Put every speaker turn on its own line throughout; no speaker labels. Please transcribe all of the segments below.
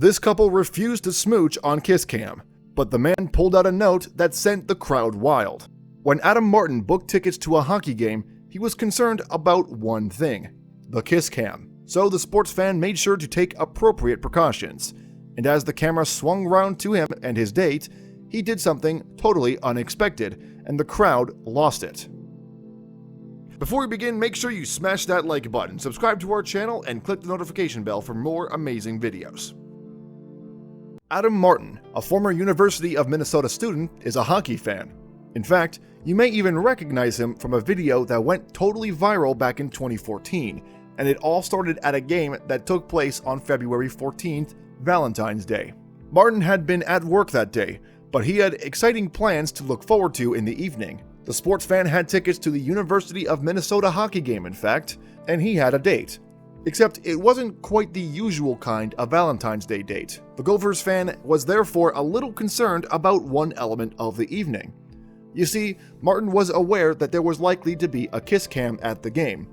This couple refused to smooch on kiss cam, but the man pulled out a note that sent the crowd wild. When Adam Martin booked tickets to a hockey game, he was concerned about one thing: the kiss cam. So the sports fan made sure to take appropriate precautions, and as the camera swung round to him and his date, he did something totally unexpected, and the crowd lost it. Before we begin, make sure you smash that like button, subscribe to our channel, and click the notification bell for more amazing videos. Adam Martin, a former University of Minnesota student, is a hockey fan. In fact, you may even recognize him from a video that went totally viral back in 2014, and it all started at a game that took place on February 14th, Valentine's Day. Martin had been at work that day, but he had exciting plans to look forward to in the evening. The sports fan had tickets to the University of Minnesota hockey game, in fact, and he had a date. Except it wasn't quite the usual kind of Valentine's Day date. The Gophers fan was therefore a little concerned about one element of the evening. You see, Martin was aware that there was likely to be a kiss cam at the game.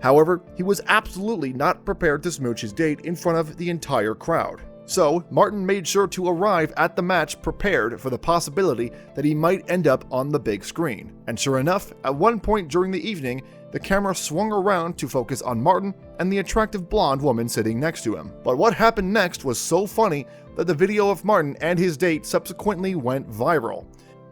However, he was absolutely not prepared to smooch his date in front of the entire crowd. So, Martin made sure to arrive at the match prepared for the possibility that he might end up on the big screen. And sure enough, at one point during the evening, the camera swung around to focus on Martin and the attractive blonde woman sitting next to him. But what happened next was so funny that the video of Martin and his date subsequently went viral.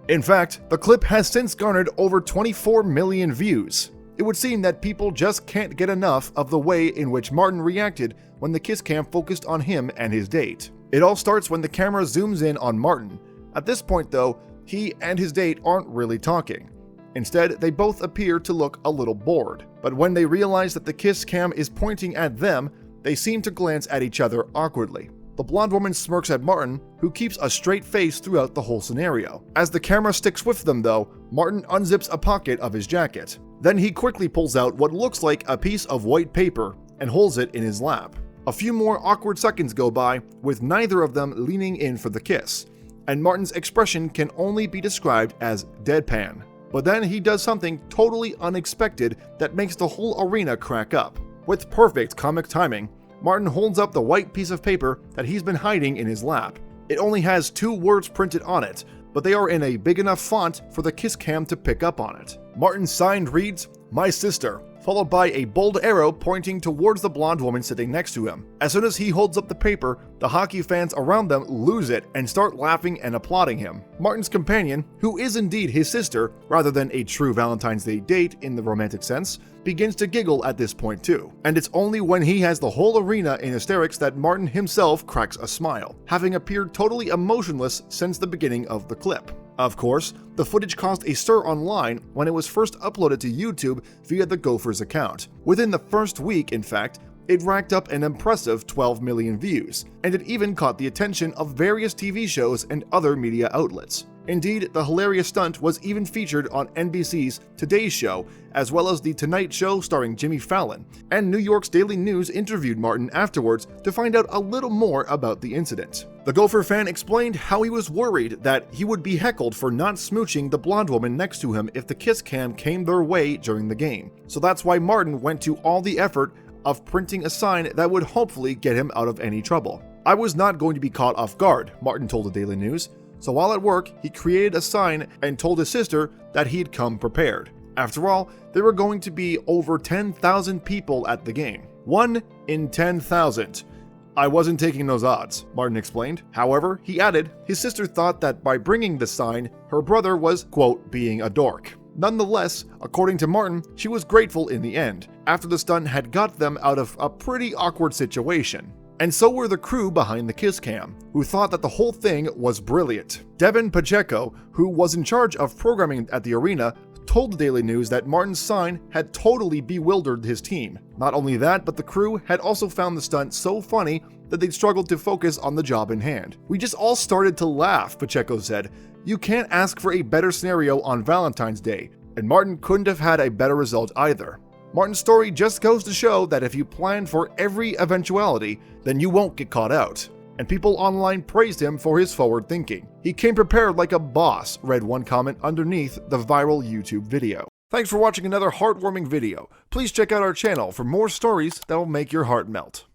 In fact, the clip has since garnered over 24 million views. It would seem that people just can't get enough of the way in which Martin reacted when the kiss cam focused on him and his date. It all starts when the camera zooms in on Martin. At this point though, he and his date aren't really talking. Instead, they both appear to look a little bored. But when they realize that the kiss cam is pointing at them, they seem to glance at each other awkwardly. The blonde woman smirks at Martin, who keeps a straight face throughout the whole scenario. As the camera sticks with them though, Martin unzips a pocket of his jacket. Then he quickly pulls out what looks like a piece of white paper and holds it in his lap. A few more awkward seconds go by, with neither of them leaning in for the kiss, and Martin's expression can only be described as deadpan. But then he does something totally unexpected that makes the whole arena crack up. With perfect comic timing, Martin holds up the white piece of paper that he's been hiding in his lap. It only has 2 words printed on it, but they are in a big enough font for the kiss cam to pick up on it. Martin's sign reads, "My sister," followed by a bold arrow pointing towards the blonde woman sitting next to him. As soon as he holds up the paper, the hockey fans around them lose it and start laughing and applauding him. Martin's companion, who is indeed his sister, rather than a true Valentine's Day date in the romantic sense, begins to giggle at this point too. And it's only when he has the whole arena in hysterics that Martin himself cracks a smile, having appeared totally emotionless since the beginning of the clip. Of course, the footage caused a stir online when it was first uploaded to YouTube via the Gophers account. Within the first week, in fact, it racked up an impressive 12 million views, and it even caught the attention of various TV shows and other media outlets. Indeed, the hilarious stunt was even featured on NBC's Today Show, as well as The Tonight Show starring Jimmy Fallon, and New York's Daily News interviewed Martin afterwards to find out a little more about the incident. The Gopher fan explained how he was worried that he would be heckled for not smooching the blonde woman next to him if the kiss cam came their way during the game. So that's why Martin went to all the effort of printing a sign that would hopefully get him out of any trouble. "I was not going to be caught off guard," Martin told the Daily News. So while at work, he created a sign and told his sister that he'd come prepared. After all, there were going to be over 10,000 people at the game. 1 in 10,000. "I wasn't taking those odds," Martin explained. However, he added, his sister thought that by bringing the sign, her brother was, quote, being a dork. Nonetheless, according to Martin, she was grateful in the end, after the stunt had got them out of a pretty awkward situation. And so were the crew behind the kiss cam, who thought that the whole thing was brilliant. Devin Pacheco, who was in charge of programming at the arena, told the Daily News that Martin's sign had totally bewildered his team. Not only that, but the crew had also found the stunt so funny that they'd struggled to focus on the job in hand. "We just all started to laugh," Pacheco said. "You can't ask for a better scenario on Valentine's Day," and Martin couldn't have had a better result either. Martin's story just goes to show that if you plan for every eventuality, then you won't get caught out. And people online praised him for his forward thinking. "He came prepared like a boss," read one comment underneath the viral YouTube video. Thanks for watching another heartwarming video. Please check out our channel for more stories that will make your heart melt.